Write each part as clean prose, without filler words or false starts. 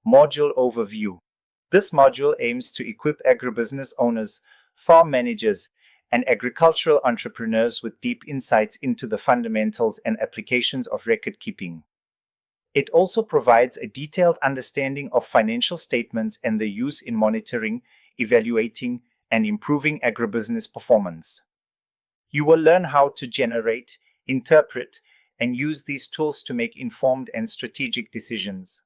Module Overview. This module aims to equip agribusiness owners, farm managers, and agricultural entrepreneurs with deep insights into the fundamentals and applications of record keeping. It also provides a detailed understanding of financial statements and their use in monitoring, evaluating, and improving agribusiness performance. You will learn how to generate, interpret, and use these tools to make informed and strategic decisions.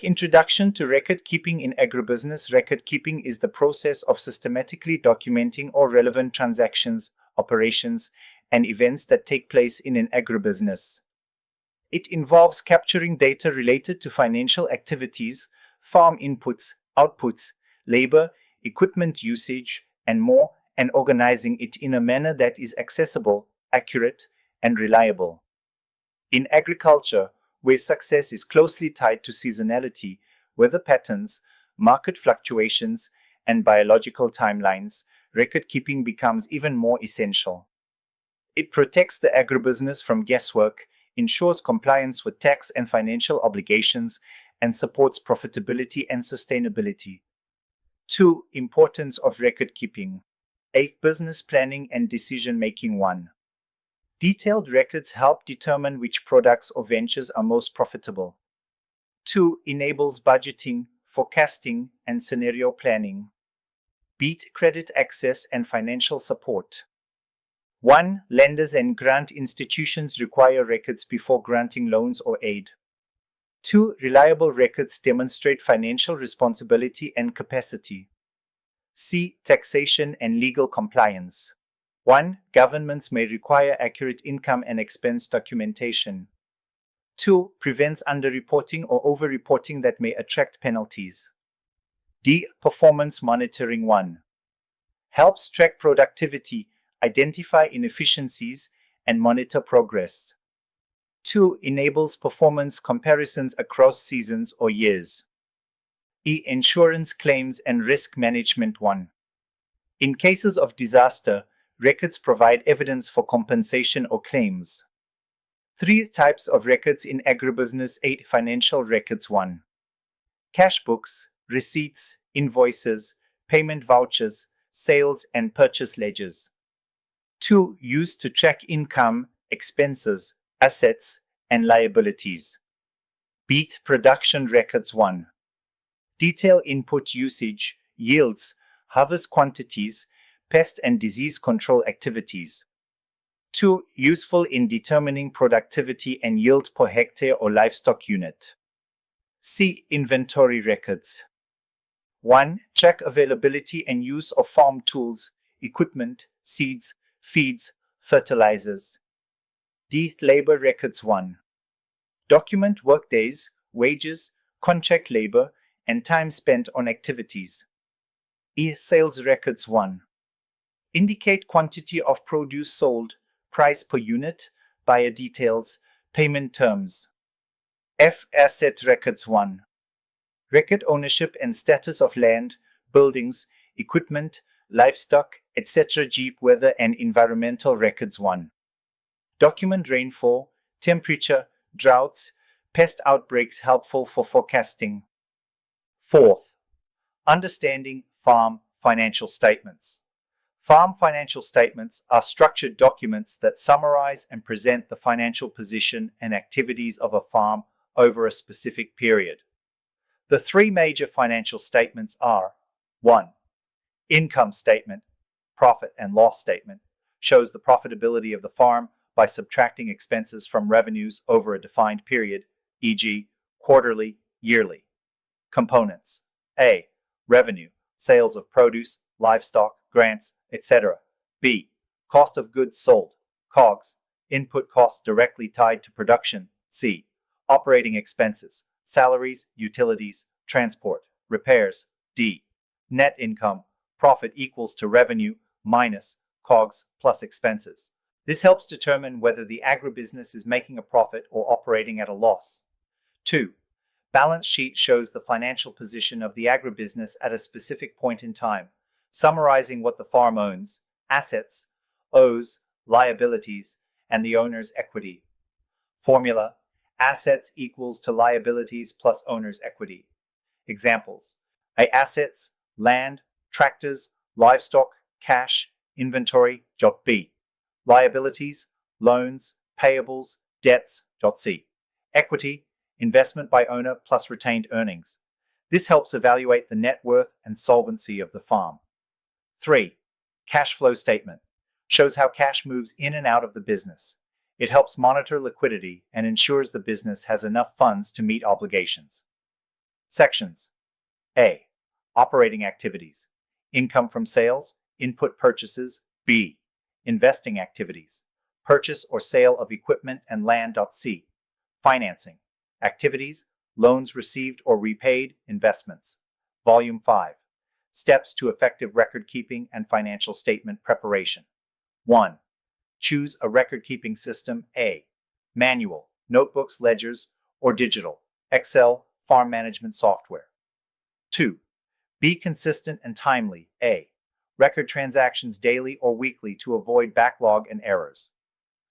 Introduction to Record Keeping in Agribusiness. Record keeping is the process of systematically documenting all relevant transactions, operations, and events that take place in an agribusiness. It involves capturing data related to financial activities, farm inputs, outputs, labor, equipment usage, and more, and organizing it in a manner that is accessible, accurate, and reliable. In agriculture, where success is closely tied to seasonality, weather patterns, market fluctuations, and biological timelines, record keeping becomes even more essential. It protects the agribusiness from guesswork, ensures compliance with tax and financial obligations, and supports profitability and sustainability. 2. Importance of record keeping. Business planning and decision making. 1. Detailed records help determine which products or ventures are most profitable. 2. Enables budgeting, forecasting, and scenario planning. Credit access and financial support. 1. Lenders and grant institutions require records before granting loans or aid. 2. Reliable records demonstrate financial responsibility and capacity. Taxation and legal compliance. 1. Governments may require accurate income and expense documentation. 2. Prevents underreporting or overreporting that may attract penalties. Performance monitoring. 1. Helps track productivity, identify inefficiencies, and monitor progress. 2. Enables performance comparisons across seasons or years. Insurance claims and risk management. 1. In cases of disaster, records provide evidence for compensation or claims. 3 types of records in agribusiness. 8 financial records. 1. Cash books, receipts, invoices, payment vouchers, sales and purchase ledgers. 2. Used to track income, expenses, assets, and liabilities. Production records. 1. Detail input usage, yields, harvest quantities, pest and disease control activities. 2. Useful in determining productivity and yield per hectare or livestock unit. Inventory records. 1. Track availability and use of farm tools, equipment, seeds, feeds, fertilizers. Labor records. 1. Document workdays, wages, contract labor, and time spent on activities. Sales records. 1. Indicate quantity of produce sold, price per unit, buyer details, payment terms. Asset records. 1. Record ownership and status of land, buildings, equipment, livestock, etc. Weather and environmental records. 1. Document rainfall, temperature, droughts, pest outbreaks helpful for forecasting. 4th. Understanding farm financial statements. Farm financial statements are structured documents that summarize and present the financial position and activities of a farm over a specific period. The 3 major financial statements are: 1. Income statement, profit and loss statement, shows the profitability of the farm by subtracting expenses from revenues over a defined period, e.g., quarterly, yearly. Components: A. Revenue, sales of produce, livestock, grants, etc. B. Cost of goods sold, COGS, input costs directly tied to production. C. Operating expenses, salaries, utilities, transport, repairs. D. Net income, profit equals to revenue minus COGS plus expenses. This helps determine whether the agribusiness is making a profit or operating at a loss. 2. Balance sheet shows the financial position of the agribusiness at a specific point in time, summarizing what the farm owns, assets, owes, liabilities, and the owner's equity. Formula: Assets equals to liabilities plus owner's equity. Examples: A assets, land, tractors, livestock, cash, inventory. B. Liabilities, loans, payables, debts. C. Equity, investment by owner plus retained earnings. This helps evaluate the net worth and solvency of the farm. 3. Cash flow statement shows how cash moves in and out of the business. It helps monitor liquidity and ensures the business has enough funds to meet obligations. Sections: A. Operating activities. Income from sales, input purchases. B. Investing activities. Purchase or sale of equipment and land. C. Financing activities, loans received or repaid, investments. Volume 5. Steps to effective record keeping and financial statement preparation. 1. Choose a record keeping system. A. Manual, notebooks, ledgers, or digital, Excel, farm management software. 2. Be consistent and timely. A. Record transactions daily or weekly to avoid backlog and errors.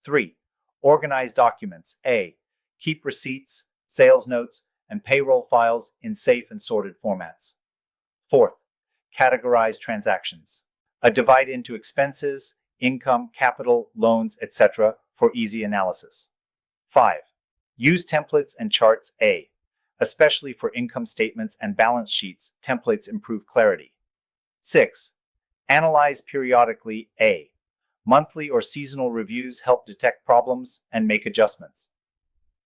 3. Organize documents. A. Keep receipts, sales notes, and payroll files in safe and sorted formats. 4th. Categorize transactions. Divide into expenses, income, capital, loans, etc. for easy analysis. 5. Use templates and charts. A. Especially for income statements and balance sheets, templates improve clarity. 6. Analyze periodically. A. Monthly or seasonal reviews help detect problems and make adjustments.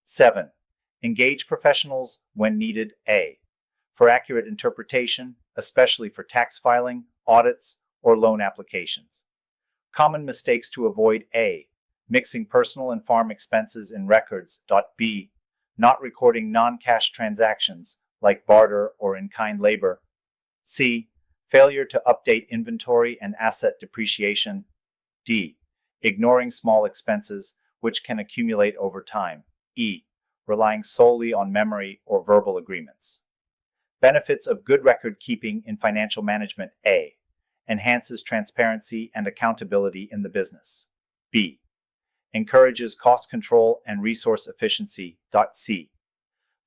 7. Engage professionals when needed. A. For accurate interpretation, especially for tax filing, audits, or loan applications. Common mistakes to avoid. A. Mixing personal and farm expenses in records. B. Not recording non-cash transactions like barter or in-kind labor. C. Failure to update inventory and asset depreciation. D. Ignoring small expenses, which can accumulate over time. E. Relying solely on memory or verbal agreements. Benefits of good record keeping in financial management. A. Enhances transparency and accountability in the business. B. Encourages cost control and resource efficiency. C.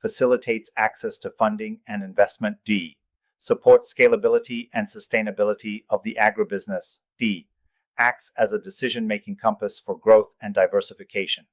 Facilitates access to funding and investment. D. Supports scalability and sustainability of the agribusiness. D. Acts as a decision-making compass for growth and diversification.